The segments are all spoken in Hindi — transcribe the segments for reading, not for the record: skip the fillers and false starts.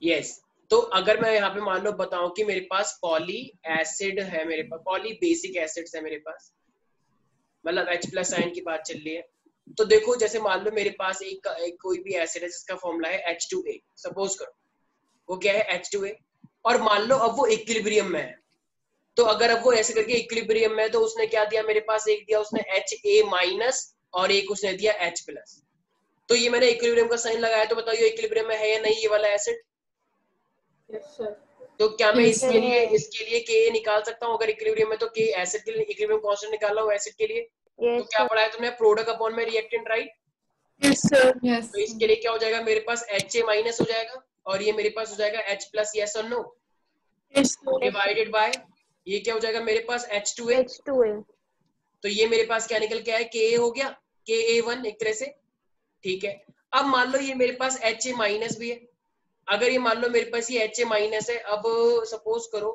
यस तो अगर मैं यहाँ पे मान लो बताऊं कि मेरे पास पॉली एसिड है, मेरे पास पॉली बेसिक एसिड्स है मेरे पास, मतलब H प्लस आयन की बात चल रही है, तो देखो जैसे मान लो मेरे पास एक कोई भी एसिड है जिसका फॉर्मूला है H2A, सपोज करो वो क्या है H2A, और मान लो अब वो इक्विलिब्रियम में है, तो अगर अब वो ऐसे करके इक्विलिब्रियम में है तो उसने क्या दिया मेरे पास, एक दिया उसने HA माइनस और एक उसने दिया H प्लस, तो ये मैंने इक्विलिब्रियम का साइन लगाया, तो बताओ ये इक्विलिब्रियम में है या नहीं ये वाला एसिड? Yes sir. तो क्या मैं इसके लिए Ka निकाल सकता हूँ? अगर इक्विलिब्रियम में तो K एसिड के लिए इक्विलिब्रियम कांस्टेंट निकाला हूँ एसिड के लिए, तो क्या पढ़ा है तुमने, प्रोडक्ट अपॉन में reactant, right? Yes sir. Yes तो इसके लिए क्या हो जाएगा मेरे पास HA माइनस हो जाएगा और ये मेरे पास हो जाएगा H प्लस, यस और नो, डिवाइडेड बाय ये क्या हो जाएगा मेरे पास H2A, तो ये मेरे पास क्या निकल के आया, Ka हो गया, Ka1 एक तरह से, ठीक है। अब मान लो ये मेरे पास HA माइनस भी है, अगर ये मान लो मेरे पास ये HA माइनस है, अब सपोज करो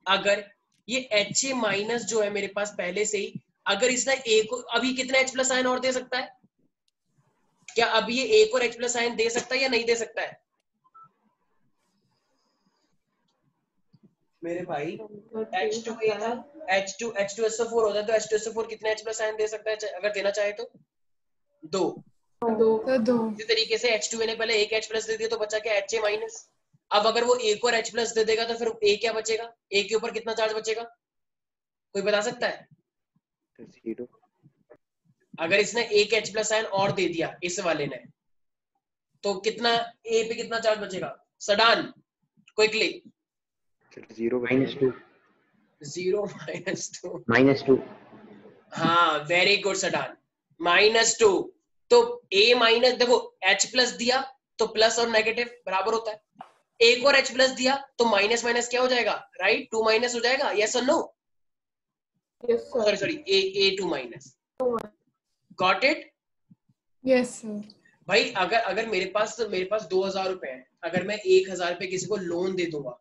अगर ये HA माइनस जो है मेरे पास पहले से ही, अगर इसने A को अभी कितना H प्लस आयन और दे सकता है, क्या अभी ये एक और H प्लस आयन दे सकता है या नहीं दे सकता है मेरे भाई? H2A था, H2SO4 होता है, तो H2SO4 कितने H प्लस आयन दे सकता है अगर देना चाहे तो? दो। इसी तरीके से H2A ने पहले एक H प्लस दे दिया तो बचा क्या, HA माइनस। अब अगर वो एक और H प्लस दे देगा तो फिर A क्या बचेगा, A के ऊपर कितना चार्ज बचेगा, कोई बता सकता है? 0। अगर इसने एक H प्लस आयन और दे दिया इस वाले ने, तो कितना A पे कितना चार्ज बचेगा, सडान क्विकली? 0 -2 0 -2 हाँ वेरी गुड सडान, -2। तो A माइनस देखो H प्लस दिया तो प्लस और नेगेटिव बराबर होता है, एक और H प्लस दिया तो माइनस माइनस क्या हो जाएगा, राइट, 2 माइनस हो जाएगा, यस और no? Sorry A2 minus, got it? Yes sir. भाई अगर मेरे पास 2000 रुपए है, अगर मैं 1000 रुपए किसी को लोन दे दूंगा,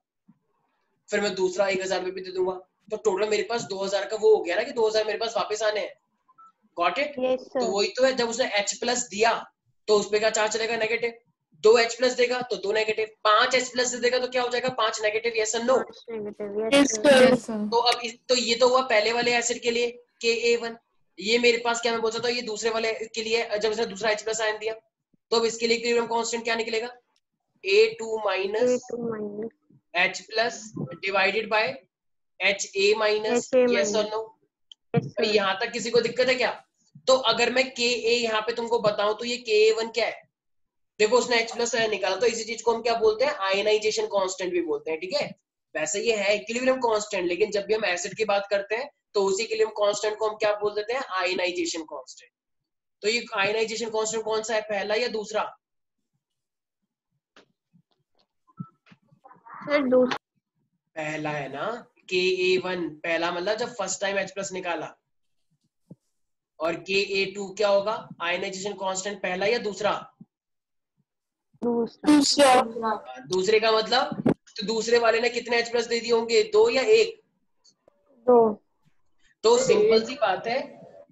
फिर मैं दूसरा 1000 रुपए भी दे दूंगा, तो टोटल मेरे पास 2000 का वो हो गया ना कि 2000 मेरे पास वापस आने हैं, गॉट इट? तो वही तो है, जब उसने H प्लस दिया तो उस पे का चार्ज चलेगा नेगेटिव, 2 H प्लस देगा तो 2 नेगेटिव, 5 H प्लस देगा तो क्या हो जाएगा, 5 नेगेटिव, यस और नो? तो अब तो ये तो हुआ पहले वाले एसिड के लिए Ka1, ये मेरे पास क्या मैं बोल सकता हूँ ये दूसरे वाले के लिए, जब इसने दूसरा H प्लस आयन दिया, तो अब इसके लिए इक्विलिब्रियम कांस्टेंट क्या निकलेगा, A2 minus H plus divided by HA minus, yes और नो? यहाँ तक किसी को दिक्कत है क्या? तो अगर मैं Ka यहाँ पे तुमको बताऊं तो ये Ka1 क्या है, देखो उसने H प्लस निकाला, तो इसी चीज को हम क्या बोलते हैं, आयनाइजेशन कांस्टेंट भी बोलते हैं, ठीक है। वैसे ये है इक्विलिब्रियम कांस्टेंट, लेकिन जब भी हम एसिड की बात करते हैं तो उसी इक्विलिब्रियम कांस्टेंट को हम क्या बोल देते हैं, आयनाइजेशन कांस्टेंट। तो ये आयनाइजेशन कांस्टेंट कौन सा है, पहला या दूसरा? पहला है ना, Ka1 पहला, मतलब जब फर्स्ट टाइम H प्लस निकाला, और Ka2 क्या होगा, आयनाइजेशन कांस्टेंट पहला या दूसरा? दूसरे का मतलब, तो दूसरे वाले ने कितने H प्लस दे दिए होंगे, 2 या 1? 2। तो सिंपल सी बात है,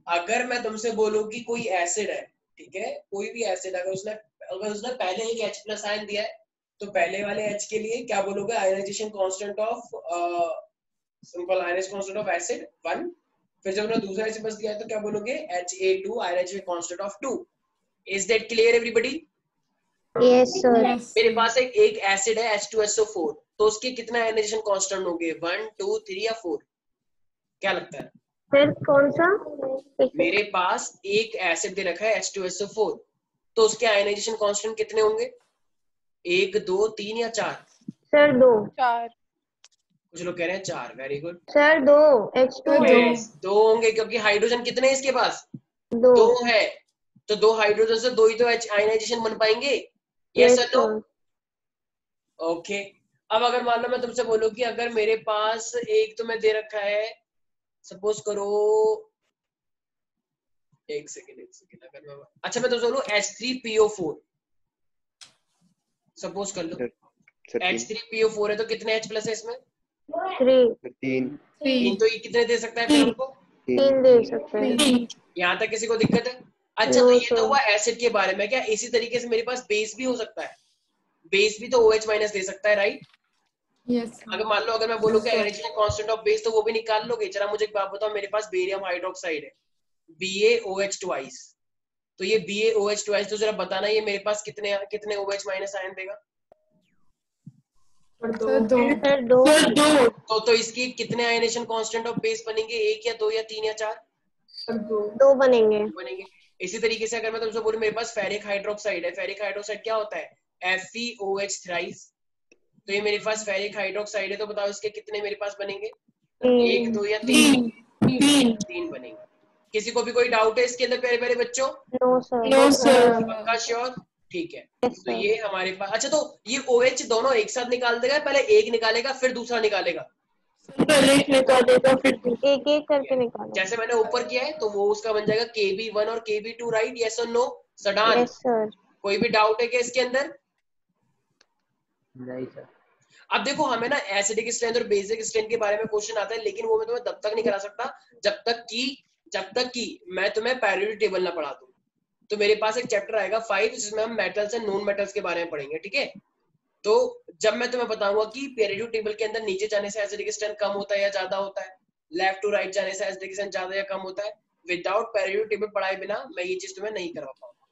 अगर मैं तुमसे बोलूं कि कोई एसिड है, ठीक है, कोई भी एसिड अगर उसने पहले एक H प्लस आयन दिया है, तो पहले वाले H के लिए क्या बोलोगे, ionisation constant of simple ionisation constant of acid 1, फिर जब उन्होंने दूसरा H प्लस दिया है तो क्या बोलोगे, Ha2 ionisation constant of 2। Is that clear everybody? Yes sir. मेरे पास एक एसिड है H2SO4, तो उसके कितना आयनाइजेशन कांस्टेंट होंगे, 1 2 3 या 4, क्या लगता है? फिर कौन सा? मेरे पास एक एसिड दे रखा है H2SO4, तो उसके आयनाइजेशन कांस्टेंट कितने होंगे, 1 2 3 या 4? सर 2। 4। कुछ लोग कह रहे हैं 4, वेरी गुड सर 2 H2 है। 2 होंगे, क्योंकि हाइड्रोजन कितने हैं इसके पास, 2 है, तो 2 हाइड्रोजन से 2 ही तो आयनाइजेशन बन पाएंगे, यस और नो? ओके। अब अगर मान लो मैं तुमसे बोलूं कि अगर मेरे पास एक तुम्हें दे रखा है, सपोज करो, एक सेकेंड अगर मैं, अच्छा मैं तो बोलूं H3PO4, सपोज कर लो H3PO4 है, तो कितने H प्लस है इसमें, 3 तो ये कितने दे सकता है फिर हमको, 3 दे सकते हैं। यहाँ तक किसी को दिक्कत है? अच्छा तो ये तो हुआ एसिड के बारे में, क्या इसी तरीके से मेरे पास बेस भी हो सकता है, बेस भी तो OH माइनस दे सकता है, राइट? Yes, sir. अगर मान लो अगर मैं बोलूँ कि Yes, sir. Ionisation constant of base, तो वो भी निकाल लोगे? जरा मुझे एक बात बताओ, मेरे पास बेरियम हाइड्रोक्साइड है BaOH ट्वाइस, तो ये BaOH ट्वाइस, तो जरा बताना ये मेरे पास कितने कितने OH माइनस आयन देगा? Sir, दो. सर दो तो इसकी कितने आयनेशन कांस्टेंट ऑफ बेस बनेंगे? 1 या 2 या 3 या 4 Sir, दो. दो बनेंगे। बनेंगे? इसी तरीके से अगर मैं तुमसे बोलूं मेरे पास फेरिक हाइड्रोक्साइड है, फेरिक हाइड्रोक्साइड क्या होता है? FeOH थ्राइस, तो ये मेरे पास फेरिक हाइड्रोक्साइड है, तो बताओ इसके कितने मेरे पास बनेंगे? 1 2 या 3? 3 बनेंगे। किसी को भी कोई डाउट है इसके अंदर प्यारे प्यारे बच्चों? No sir. No, sir. पक्का श्योर? ठीक है। Yes, तो sir. ये हमारे पास, अच्छा तो ये OH दोनों एक साथ निकाल देगा, पहले एक निकालेगा फिर दूसरा निकालेगा? पहले एक निकालेगा फिर दूसरा. एक एक करके निकालो। जैसे मैंने ऊपर किया है तो वो उसका बन जाएगा KB1 और KB2, राइट? यस और नो? सडान, यस सर। कोई भी डाउट है क्या इसके अंदर? नहीं सर। अब देखो हमें ना एसिडिक स्ट्रेंथ और बेसिक स्ट्रेंथ के बारे में क्वेश्चन आता है, लेकिन वो मैं तुम्हें तब तक नहीं करा सकता जब तक कि मैं तुम्हें पेरियोडिक टेबल ना पढ़ा दूं। तो मेरे पास एक चैप्टर आएगा 5 जिसमें हम मेटल्स एंड नॉन मेटल्स के बारे में पढ़ेंगे, ठीक है? तो जब मैं तुम्हें बताऊंगा कि पेरियोडिक टेबल के अंदर नीचे जाने से एसिडिक स्ट्रेंथ कम होता है या ज्यादा होता है, लेफ्ट टू राइट जाने से एसिडिक स्ट्रेंथ ज्यादा या कम होता है, विदाउट पेरियोडिक टेबल पढ़ाए बिना मैं ये चीज तुम्हें नहीं करवा पाऊंगा,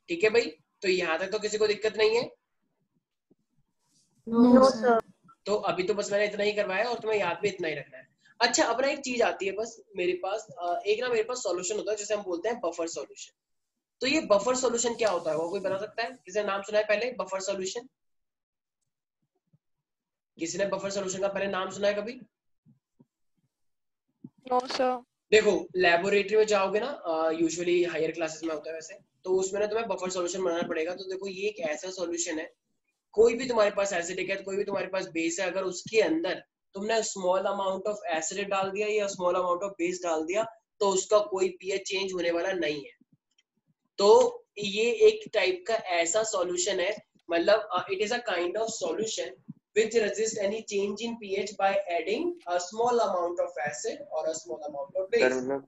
ठीक है भाई? तो यहाँ तक तो किसी को दिक्कत नहीं है? No, sir. तो अभी तो बस मैंने इतना ही करवाया और तुम्हें याद भी इतना ही रखना है। अच्छा, अपना एक चीज आती है बस मेरे पास, मेरे पास सॉल्यूशन होता है जिसे हम बोलते हैं बफर सॉल्यूशन। तो ये बफर सॉल्यूशन क्या होता है, वो कोई बता सकता है? किसी ने नाम सुना है पहले बफर सॉल्यूशन? किसी ने बफर सॉल्यूशन का पहले नाम सुना है कभी? No sir. देखो लेबोरेटरी में जाओगे ना, यूजुअली हायर क्लासेस में होता है वैसे, तो उसमें ना तुम्हें बफर सॉल्यूशन बनाना पड़ेगा। तो देखो ये एक ऐसा सॉल्यूशन है, कोई भी तुम्हारे पास एसिडिक है, कोई भी तुम्हारे पास बेस है, अगर उसके अंदर तुमने स्मॉल अमाउंट ऑफ एसिड डाल दिया या स्मॉल अमाउंट ऑफ बेस डाल दिया, तो उसका कोई पीएच चेंज होने वाला नहीं है। तो ये एक टाइप का ऐसा सॉल्यूशन है, मतलब it is a kind of solution which resist any change in pH by adding a small amount of acid or a small amount of base. Sir मतलब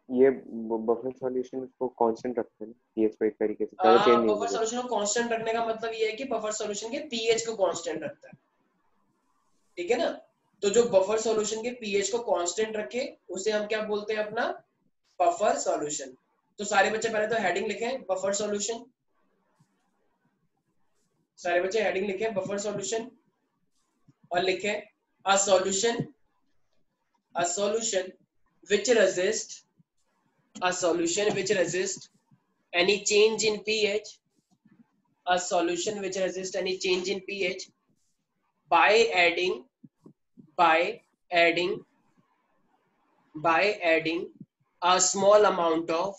ये बफर सॉल्यूशन को कांस्टेंट रखते हैं पीएच को एक तरीके से, ज्यादा चेंज नहीं बफर होगा। सॉल्यूशन को कांस्टेंट रखने का मतलब ये है कि बफर सॉल्यूशन के पीएच को कांस्टेंट रखता है, ठीक है ना? तो जो बफर सॉल्यूशन के पीएच को कांस्टेंट रखे उसे हम क्या बोलते हैं? अपना बफर सॉल्यूशन। तो सारे बच्चे पहले तो हेडिंग लिखें बफर सॉल्यूशन, सारे बच्चे हेडिंग लिखें बफर सॉल्यूशन और लिखें a solution which resist any change in pH, a solution which resist any change in pH by adding a small amount of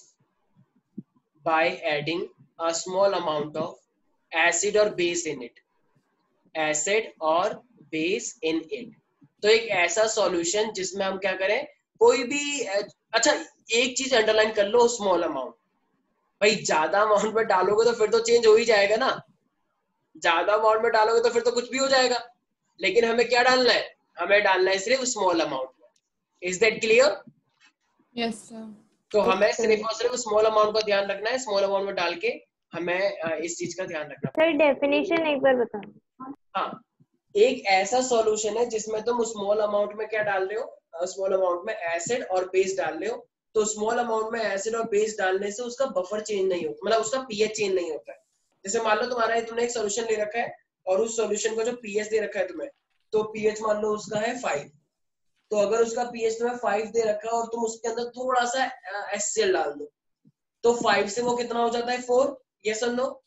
acid or base in it, तो एक ऐसा सॉल्यूशन जिसमें हम क्या करें, कोई भी अच्छा एक चीज अंडरलाइन कर लो, स्मॉल अमाउंट। भाई ज्यादा अमाउंट में डालोगे तो फिर तो चेंज हो ही जाएगा ना, ज्यादा अमाउंट में डालोगे तो फिर तो कुछ भी हो जाएगा, लेकिन हमें क्या डालना है? हमें डालना है सिर्फ स्मॉल अमाउंट में। Is that clear? Yes, sir. तो हमें सिर्फ और सिर्फ स्मॉल अमाउंट का ध्यान रखना है, स्मॉल अमाउंट में डाल के हमें इस चीज का ध्यान रखना है। सर डेफिनेशन एक बार बता। हाँ, एक ऐसा सॉल्यूशन है जिसमें तुम स्मॉल अमाउंट में क्या डाल रहे हो? स्मॉल अमाउंट में एसिड और बेस डाल रहे हो। तो स्मॉल अमाउंट में एसिड और बेस डालने से उसका बफर चेंज नहीं होता, मतलब उसका पीएच चेंज नहीं होता है। जैसे मान लो तुमने एक सॉल्यूशन ले रखा है और उस सॉल्यूशन को जो पीएच दे रखा है तुम्हें, तो पीएच मान लो उसका है 5। तो अगर उसका पीएच तुम्हें 5 दे रखा है और तुम उसके अंदर थोड़ा सा HCl डाल दो, तो 5 से वो कितना हो जाता है? 4। यस और नो?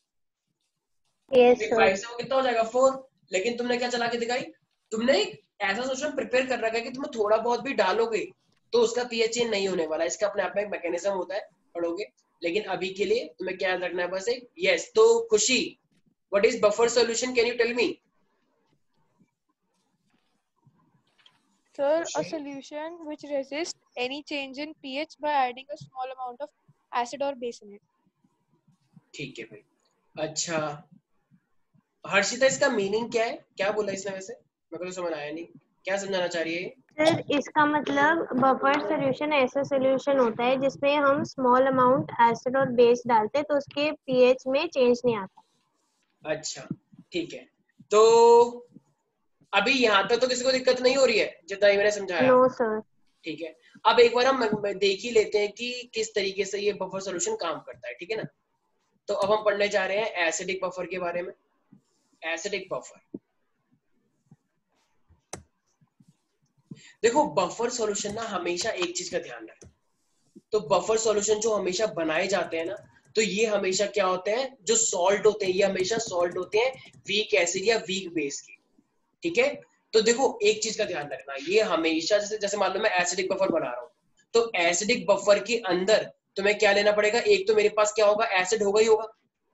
Yes 5 sir. से वो कितना हो जाएगा? 4। लेकिन तुमने क्या चला के दिखाई? तुमने एक ऐसा सॉल्यूशन प्रिपेयर कर रखा है कि तुम थोड़ा बहुत भी डालोगे तो उसका पीएच चेंज नहीं होने वाला। इसका अपने आप में एक मैकेनिज्म होता है, पढ़ोगे। लेकिन अभी के लिए तुम्हें क्या याद रखना है? बस एक यस। तो Khushi, what is buffer solution? Can you tell me? Sir, a solution which resists any change in pH by adding a small amount of acid or base in it. ठीक है भाई। अच्छा हर्षिता, इसका मीनिंग क्या है? क्या बोला इसने वैसे? मेरे को तो समझ आया नहीं, क्या समझाना चाह रही है? सर इसका मतलब बफर सॉल्यूशन ऐसा सॉल्यूशन होता है जिसमें हम स्मॉल अमाउंट एसिड और बेस डालते हैं तो उसके पीएच में चेंज नहीं आता। अच्छा ठीक है, तो अभी यहाँ तक तो किसी को दिक्कत नहीं हो रही है जितना ही मैंने समझाया? No sir. ठीक है, अब एक बार हम देख ही लेते हैं कि किस तरीके से ये बफर सॉल्यूशन काम करता है, ठीक है ना। तो अब हम पढ़ने जा रहे हैं एसिडिक बफर के बारे में। एसिडिक बफर, देखो बफर सॉल्यूशन ना हमेशा एक चीज का ध्यान रखें, तो बफर सॉल्यूशन जो हमेशा बनाए जाते हैं ना, तो ये हमेशा क्या होते हैं, जो सॉल्ट होते हैं ये हमेशा सॉल्ट होते हैं वीक एसिड या वीक बेस के, ठीक है। तो देखो एक चीज का ध्यान रखना, ये हमेशा जैसे जैसे मान लो मैं एसिडिक बफर बना रहा हूँ, तो एसिडिक बफर के अंदर तुम्हें क्या लेना पड़ेगा, एक तो मेरे पास क्या होगा, एसिड होगा ही होगा।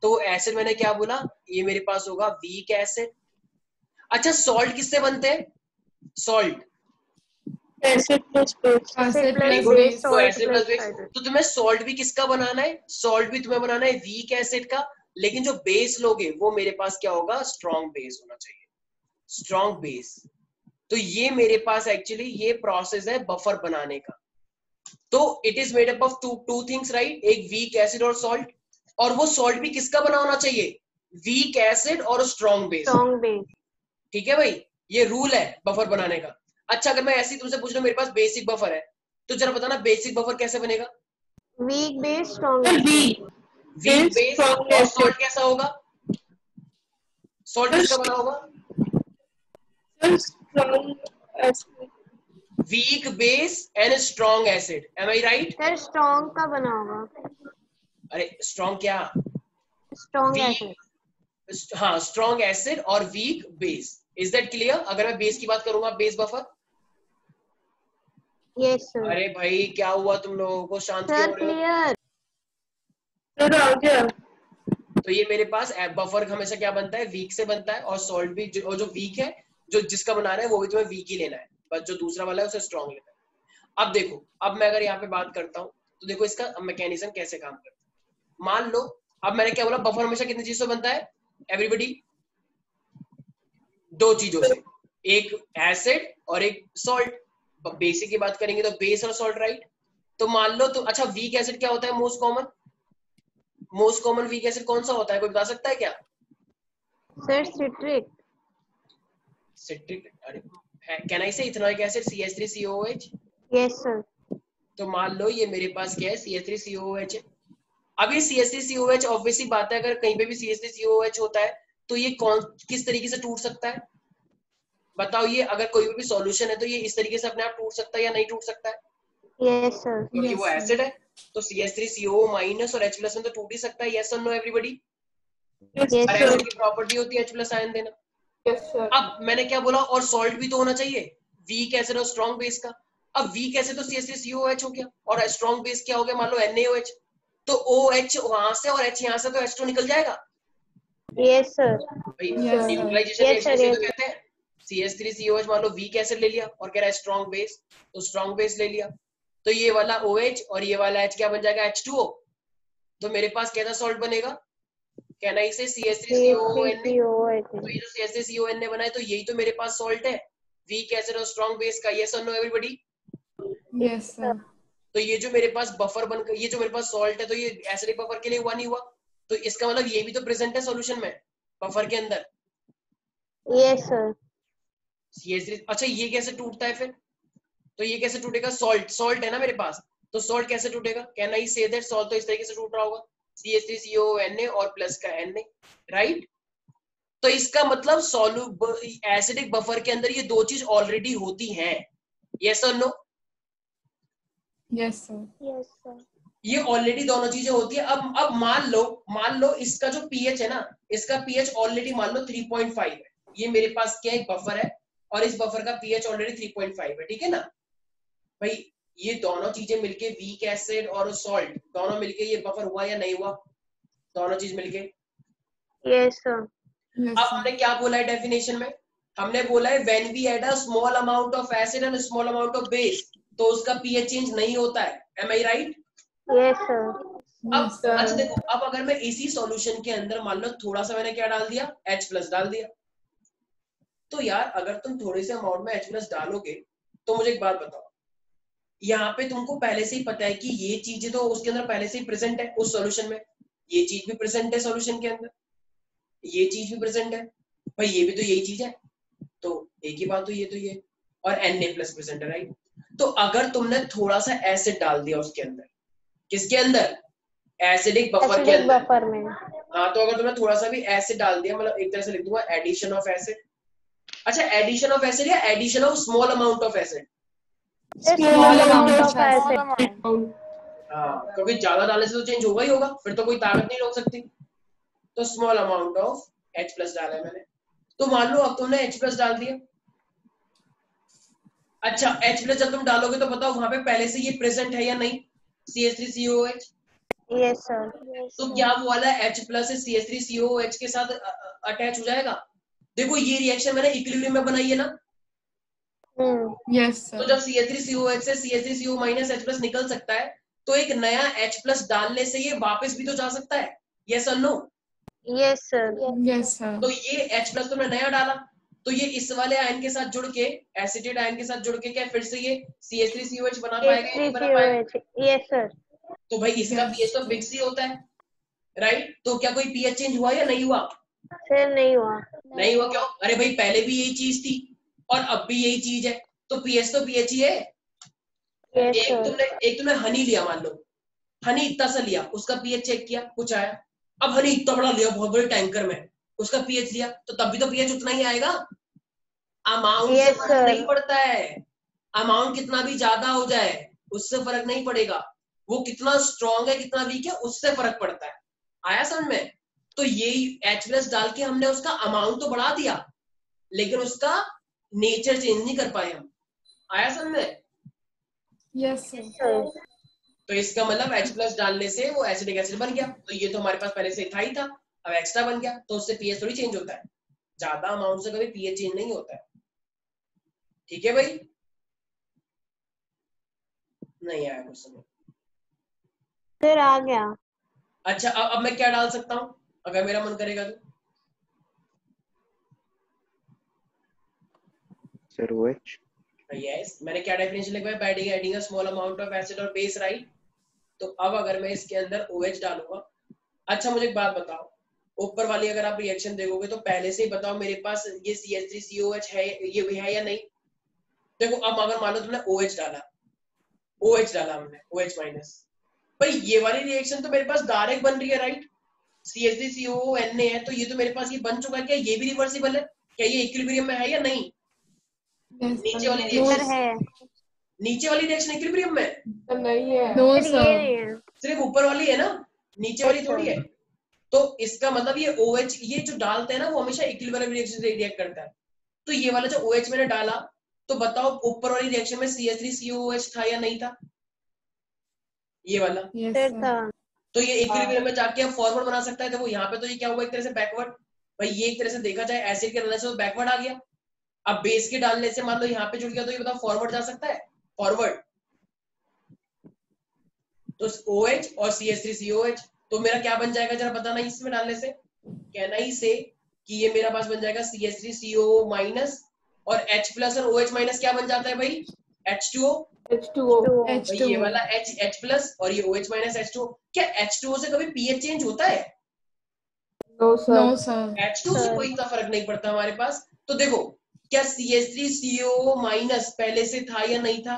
तो एसिड मैंने क्या बोला, ये मेरे पास होगा वीक एसिड। अच्छा सॉल्ट किससे बनते हैं, salt acid plus base. Acid plus देखो, बेस, तो salt acid plus base, plus तो तुम्हें सॉल्ट भी किसका बनाना है, सॉल्ट भी तुम्हें बनाना है वीक एसिड का, लेकिन जो बेस लोगे वो मेरे पास क्या होगा, स्ट्रॉन्ग बेस होना चाहिए, स्ट्रॉन्ग बेस। तो ये मेरे पास एक्चुअली ये प्रोसेस है बफर बनाने का। तो it is made up of two things right, एक वीक एसिड और सॉल्ट, और वो सॉल्ट भी किसका बना होना चाहिए, वीक एसिड और स्ट्रॉन्ग बेस, स्ट्रॉन्ग बेस। ठीक है भाई, ये रूल है बफर बनाने का। अच्छा अगर मैं ऐसे ही तुमसे पूछ रहा हूँ मेरे पास बेसिक बफर है, तो जरा बताना बेसिक बफर कैसे बनेगा, weak base, strong sir be weak base, strong और एसिड। सॉल्ट कैसा होगा, सॉल्ट किसका बना होगा, sir strong acid. Weak base and strong acid, am I right? Sir strong का बना होगा, अरे स्ट्रॉन्ग क्या, स्ट्रॉन्ग वीक, एसिड। हाँ स्ट्रॉन्ग एसिड और weak base, is that clear? अगर मैं बेस की बात करूंगा, बेस बफर, यस सर। अरे भाई क्या हुआ तुम लोगों को, शांत क्यों सर हो रहे हो? क्लियर। सर आ गया। तो ये मेरे पास बफर हमेशा क्या बनता है, वीक से बनता है, और सॉल्ट भी और जो वीक है, जो जिसका बना रहा है वो भी तुम्हें वीक ही लेना है, बस जो दूसरा वाला है उसे स्ट्रॉन्ग लेना है। अब देखो, अब मैं अगर यहाँ पे बात करता हूँ तो देखो इसका मैकेनिज्म कैसे काम करता है। मान लो अब मैंने क्या बोला, बफर हमेशा कितनी चीज से बनता है एवरीबडी, दो चीजों से, एक एसिड और एक सॉल्ट। बेसिक की बात करेंगे तो बेस और सॉल्ट राइट। तो मान लो, तो अच्छा वीक एसिड क्या होता है, मोस्ट कॉमन वीक एसिड कौन सा होता है, कोई बता सकता है क्या? Sir citric. सिट्रिक, अरे कैन आई से ethanoic acid CH3COOH। Yes sir. तो मान लो ये मेरे पास क्या है, CH3COOH है। अब ये CH3COOH ऑब्वियसली बात है, अगर कहीं पे भी CH3COOH होता है तो ये कौन किस तरीके से टूट सकता है, बताओ? ये अगर कोई भी सॉल्यूशन है तो ये इस तरीके से अपने आप टूट सकता है या नहीं टूट सकता है, यस सर। क्योंकि वो एसिड है। तो CH3CO- और H+ में तो टूट ही सकता है, यस और नो एवरीबॉडी? यस यस और सर। एसिड की प्रॉपर्टी होती है H+ आयन देना। Yes sir. अब मैंने क्या बोला, और सॉल्ट भी तो होना चाहिए, वीक एसिड और स्ट्रॉन्ग बेस का। अब वीक एसिड तो CH3COOH हो गया, और स्ट्रॉन्ग बेस क्या हो गया, मान लो NaOH। तो OH वहां से और H यहाँ से तो H2 निकल जाएगा यस सर। भाई, Yes, sir. Neutralisation Yes, reaction sir, से yes. तो कहते हैं। CH3COH मान लो वीक एसिड ले लिया और कह रहा है स्ट्रॉन्ग बेस, तो स्ट्रॉन्ग बेस ले लिया, तो ये वाला OH और ये वाला H क्या बन जाएगा, H2O। तो मेरे पास कैसा सॉल्ट बनेगा, कहना इसे CH3COONA। तो ये जो CH3CONA बना है तो यही तो मेरे पास सॉल्ट है, वीक एसिड और स्ट्रॉन्ग बेस का, यस और नो एवरीबॉडी? Yes sir. तो ये जो मेरे पास बफर बनकर, ये जो मेरे पास सॉल्ट है, तो ये एसिडिक बफर के लिए हुआ नहीं हुआ, तो इसका मतलब ये भी तो प्रेजेंट है सॉल्यूशन में, बफर के अंदर। Yes sir. CH3, अच्छा ये कैसे टूटता है फिर, तो ये कैसे टूटेगा, सॉल्ट है ना मेरे पास, तो सॉल्ट कैसे टूटेगा, can I say that salt तो इस तरीके से टूट रहा होगा, CH3CONA और प्लस का Na, राइट? तो इसका मतलब सॉल्यूबल एसिडिक बफर के अंदर ये दो चीज ऑलरेडी होती हैं, यस और no? Yes sir. Yes sir. ये ऑलरेडी दोनों चीजें होती है। अब मान लो इसका जो पीएच है ना, इसका पीएच ऑलरेडी मान लो 3.5 है, ये मेरे पास क्या एक बफर है और इस बफर का पीएच ऑलरेडी 3.5 है, ठीक है ना भाई? ये दोनों चीजें मिलके, वीक एसिड और सॉल्ट दोनों मिलके ये बफर हुआ या नहीं हुआ, दोनों चीज मिलके। Yes sir. अब हमने क्या बोला है डेफिनेशन में, हमने बोला है when we add a small amount of acid and small amount of base, तो उसका पीएच चेंज नहीं होता है, am I right? Yes sir. अब अच्छा देखो, अब अगर मैं इसी सॉल्यूशन के अंदर मान लो थोड़ा सा मैंने क्या डाल दिया, H+ डाल दिया, तो यार अगर तुम थोड़े से अमाउंट में H+ डालोगे तो मुझे एक बात बताओ, यहाँ पे तुमको पहले से ही पता है कि ये चीजें तो उसके अंदर पहले से ही प्रेजेंट है उस सॉल्यूशन में, ये चीज भी प्रेजेंट है सॉल्यूशन के अंदर, ये चीज भी प्रेजेंट है, भाई ये भी तो यही चीज है, तो एक ही बात हुई, ये तो ये, और Na प्लस प्रेजेंट है, राइट। तो अगर तुमने थोड़ा सा एसिड डाल दिया उसके अंदर, किसके अंदर, एसिडिक बफर के एसिडिक अंदर, बफर में। हाँ, तो अगर तुमने थोड़ा सा भी एसिड डाल दिया, मतलब एक तरह से लिख दूंगा एडिशन ऑफ एसिड। अच्छा, एडिशन ऑफ एसिड या addition of small amount of acid? Small amount of Small acid. amount. हाँ, क्योंकि ज्यादा डालने से तो चेंज होगा ही होगा, फिर तो कोई ताकत नहीं रोक सकती। तो small amount of H plus डाला है मैंने। तो मान लो अब तुमने H प्लस डाल दिया। अच्छा, H प्लस जब तुम डालोगे तो बताओ वहां पे पहले से ये प्रेजेंट है या नहीं, CH3COOH। Yes sir. तो क्या वो वाला H प्लस CH3COOH के साथ अटैच हो जाएगा? देखो ये रिएक्शन मैंने इक्विलिब्रियम में बनाई है ना, Yes, तो sir. जब CH3COH से CH3CO माइनस H प्लस निकल सकता है, तो एक नया H प्लस डालने से ये वापस भी तो जा सकता है, यस और no? Yes sir. Yes, sir. तो ये H प्लस तुमने नया डाला, तो ये इस वाले आयन के साथ जुड़ के, एसिटेट आयन के साथ जुड़ के क्या फिर से ये CH3COH बना पाएगा या नहीं बना पाएगा? Yes sir. तो भाई इसका Yes, पीएच तो sir. फिक्स ही होता है, राइट। तो क्या कोई पीएच चेंज हुआ या नहीं हुआ? सर नहीं हुआ। नहीं हुआ, क्यों? अरे भाई पहले भी यही चीज थी और अब भी यही चीज है, तो पीएच ही है। यस एक तुमने हनी लिया, मान लो हनी इतना सा लिया, उसका पीएच चेक किया, कुछ आया। अब हनी इतना बड़ा लिया, बहुत बड़े टैंकर में, उसका पीएच लिया, तो तब भी तो पीएच उतना ही आएगा। अमाउंट से Yes, फर्क sir. नहीं पड़ता है, अमाउंट कितना भी ज्यादा हो जाए उससे फर्क नहीं पड़ेगा, वो कितना स्ट्रॉन्ग है कितना वीक है उससे फर्क पड़ता है। आया समझ में? तो ये H प्लस डाल के हमने उसका अमाउंट तो बढ़ा दिया, लेकिन उसका नेचर चेंज नहीं कर पाए हम। आया समझ में? Yes, sir. तो इसका मतलब H प्लस डालने से वो एसिडिक एसिड बन गया, तो ये तो हमारे पास पहले से था ही था, अब एक्स्ट्रा बन गया, तो उससे पीएच थोड़ी चेंज होता है, ज्यादा अमाउंट से कभी पीएच चेंज नहीं होता है। ठीक है भाई? नहीं आया कुछ समझ? सर आ गया। अच्छा, अब मैं क्या डाल सकता हूँ अगर मेरा मन करेगा तो? Sir OH। यस, मैंने क्या डेफिनेशन लिखा है, by adding a small amount of acid और बेस, राइट। तो अब अगर मैं इसके अंदर OH डालूंगा, अच्छा मुझे एक बात बताओ, ऊपर वाली अगर आप रिएक्शन देखोगे तो पहले से ही बताओ मेरे पास ये CH3COH है, ये भी है या नहीं? देखो अब अगर मान लो तुमने OH डाला हमने OH माइनस, भाई ये वाली रिएक्शन तो मेरे पास डायरेक्ट बन रही है, राइट। CH3COONA है, तो ये तो मेरे पास ये बन चुका है, क्या ये भी रिवर्सिबल है? क्या ये इक्विलिब्रियम में है या नहीं? Yes, नीचे sir. वाली No, रिएक्शन, सर है। नीचे वाली रिएक्शन इक्विलिब्रियम में है? नहीं है. No, सर ये sir. नहीं है। सिर्फ ऊपर वाली है ना, नीचे वाली थोड़ी है। तो इसका मतलब ये OH ये जो डालते हैं ना वो हमेशा इक्विलिब्रियम रिएक्शन से रिएक्ट करता है। तो ये वाला जो OH मैंने डाला, तो बताओ ऊपर वाली रिएक्शन में CH3COOH था या नहीं था? ये वाला Yes, सर sir. था। तो ये इक्विलिब्रियम में जाके अब फॉरवर्ड बना सकता है। देखो यहाँ पे तो ये क्या हुआ, एक तरह से बैकवर्ड। भाई ये एक तरह से देखा जाए एसिड के डालने से तो बैकवर्ड आ गया, अब बेस के डालने से मान लो यहाँ पे जुड़ गया, तो ये बताओ फॉरवर्ड जा सकता है? फॉरवर्ड। तो OH और CH3COH, तो मेरा क्या बन जाएगा जरा बताना इसमें डालने से? कहना ही से कि ये मेरा पास बन जाएगा CH3CO माइनस और H प्लस और OH माइनस क्या बन जाता है भाई? H2O। भाई ये वाला H प्लस और ये OH माइनस H2O, क्या H2O से कभी pH चेंज होता है? No, sir. H2 से कोई इतना फर्क नहीं पड़ता हमारे पास। तो देखो क्या CH3CO माइनस पहले से था या नहीं था?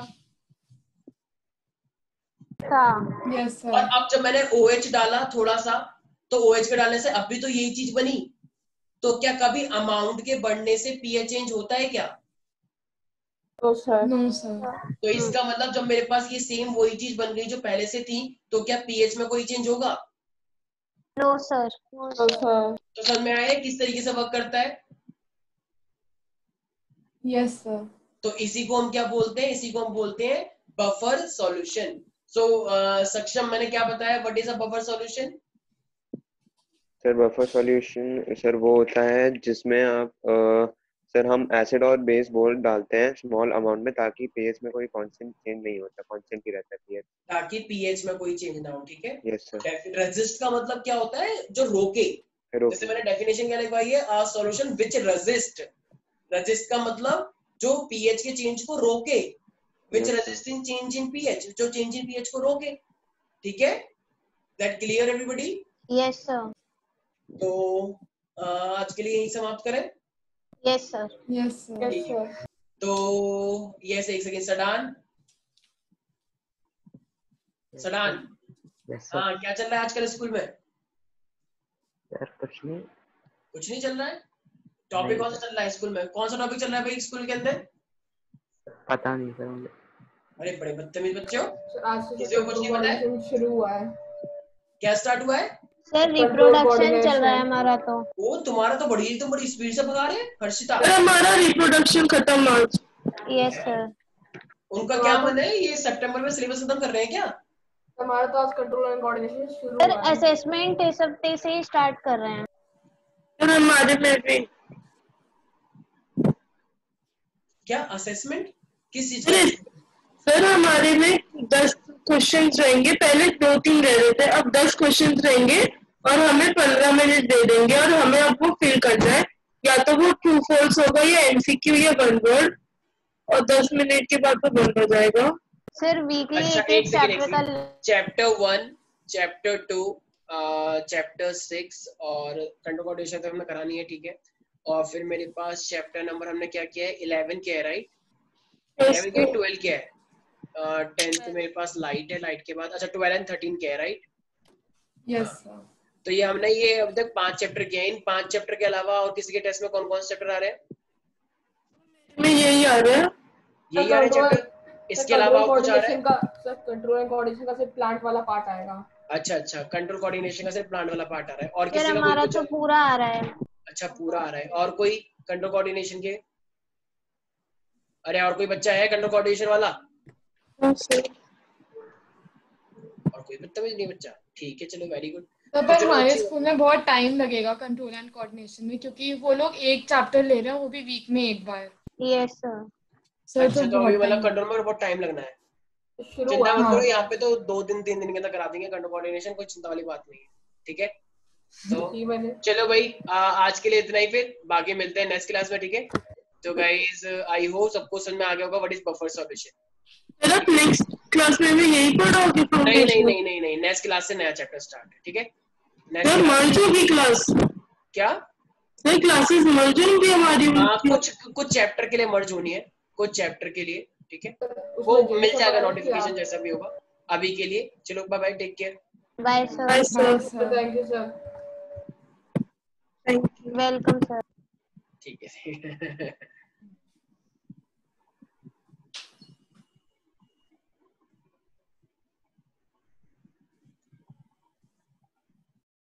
था। Yes, sir. और अब जब मैंने OH डाला थोड़ा सा, तो OH के डालने से अब भी तो यही चीज बनी। तो क्या कभी अमाउंट के बढ़ने से pH चेंज होता है क्या? No, sir. तो इसका मतलब जब मेरे पास ये सेम वही चीज बन गई जो पहले से थी, तो क्या pH में कोई चेंज होगा? No sir. No, sir. तो समझ में आया किस तरीके से वर्क करता है? Yes, sir. तो इसी को हम क्या बोलते हैं? इसी को हम बोलते हैं बफर सॉल्यूशन। सो सक्षम, मैंने क्या बताया, what is a buffer solution? Sir buffer solution sir वो होता है जिसमें आप सर हम एसिड और बेस बोल डालते हैं स्मॉल अमाउंट में, ताकि पीएच में कोई कांस्टेंट चेंज नहीं होता, कांस्टेंट ही रहता है पीएच। ताकि पीएच में कोई चेंज ना हो, ठीक है। Yes sir. रेजिस्ट का मतलब क्या होता है? जो रोके। जैसे मैंने डेफिनेशन क्या लिखवाई है, a solution which resist. Resist का मतलब जो पीएच के चेंज को रोके, which resisting change in pH, जो चेंज इन पीएच को रोके। ठीक है, that clear everybody? Yes sir. तो आज के लिए यही समाप्त करें। Yes, sir. Yes, sir. Yes, sir. तो यस, एक सेकंड। सडान, सडान, यस सर। हाँ, क्या चल रहा है आजकल स्कूल में? सर कुछ नहीं। कुछ नहीं चल रहा है? टॉपिक कौन सा चल रहा है स्कूल में? कौन सा टॉपिक चल रहा है भाई स्कूल के अंदर? पता नहीं सर मुझे। अरे बड़े बदतमीज बच्चे हो, सर आज से किसी को कुछ नहीं पता है? coordination शुरू हुआ है। क्या स्टार्ट हुआ है? सर रिप्रोडक्शन चल रहा है हमारा तो। ओ तुम्हारा तो बड़ी स्पीड से भगा रहे हैं। हर्षिता, हमारा रिप्रोडक्शन खत्म आज। Yes sir. उनका क्या मन है? ये सितंबर में सिलेबस खत्म कर रहे हैं क्या? हमारा तो आज कंट्रोल एंड कोऑर्डिनेशन शुरू सर हुआ है। असेसमेंट इस हफ्ते से ही स्टार्ट कर रहे हैं। सर हमारे में भी। क्या असेसमेंट? किस चीज का? सर हमारे में 10 क्वेश्चंस रहेंगे, पहले 2-3 रह रहे थे, अब 10 क्वेश्चंस रहेंगे और हमें 15 मिनट दे देंगे और हमें अब वो फिल करना है, या तो वो ट्रू फॉल्स होगा या एमसीक्यू या वन वर्ड, और 10 मिनट के बाद तो बंद हो जाएगा। सर वीकली अच्छा, एक चैप्टर का। चैप्टर 1, चैप्टर 2, चैप्टर 6 और कंट्रोल कोऑर्डिनेशन तो हमें करानी है, ठीक है। और फिर मेरे पास चैप्टर नंबर हमने क्या किया है? 11 किया है, राइट? 11 के 12 किया है। 10th मेरे पास लाइट है, लाइट के बाद अच्छा 12 and 13 किया है, राइट? Yes sir. तो ये हमने ये अब तक 5 चैप्टर किए हैं। इन 5 चैप्टर के अलावा और किसी के टेस्ट में कौन कौन से चैप्टर आ रहे हैं? में यही आ रहा है, यही आ रहे चैप्टर? इसके अलावा और कुछ आ रहा है? सर कंट्रोल एंड कोऑर्डिनेशन का सिर्फ प्लांट वाला पार्ट आएगा। अच्छा, कंट्रोल कोऑर्डिनेशन का सिर्फ प्लांट वाला पार्ट आ रहा है, और सर किसी का हमारा कुछ? तो पूरा आ रहा है। अच्छा, पूरा आ रहा है। और कोई कंट्रोल कोऑर्डिनेशन के? अरे और कोई बच्चा है कंट्रोल कोऑर्डिनेशन वाला? और कोई बदतमीज नहीं बच्चा? ठीक है, चलो वेरी गुड। पर हमारे स्कूल में बहुत टाइम लगेगा कंट्रोल एंड कोऑर्डिनेशन में, क्योंकि वो लोग एक चैप्टर ले रहे हैं, वो भी वीक में एक बार। Yes sir. सर अच्छा, तो अभी मतलब कंट्रोल में बहुत टाइम लगना है। चिंता मत करो, यहाँ पे तो 2 दिन 3 दिन के अंदर करा देंगे कंट्रोल कोऑर्डिनेशन, कोई चिंता वाली बात नहीं है, ठीक है। तो चलो भाई, आज के लिए इतना ही, फिर बाकी मिलते हैं नेक्स्ट क्लास में, ठीक है। तो गाइस आई होप सबको समझ में आ गया होगा what is buffer solution. Sir next class में भी यही पढ़ोगे? नहीं, नेक्स्ट क्लास से नया चैप्टर स्टार्ट है, ठीक है। सर मर्ज होगी क्लास? क्या सर क्लासेस मर्ज होंगी हमारी? कुछ चैप्टर के लिए मर्ज होनी है, कुछ चैप्टर के लिए, ठीक है। वो मिल जाएगा नोटिफिकेशन जैसा भी होगा। अभी के लिए चलो, bye bye, take care. Bye sir. Thank you sir. Welcome sir. ठीक है।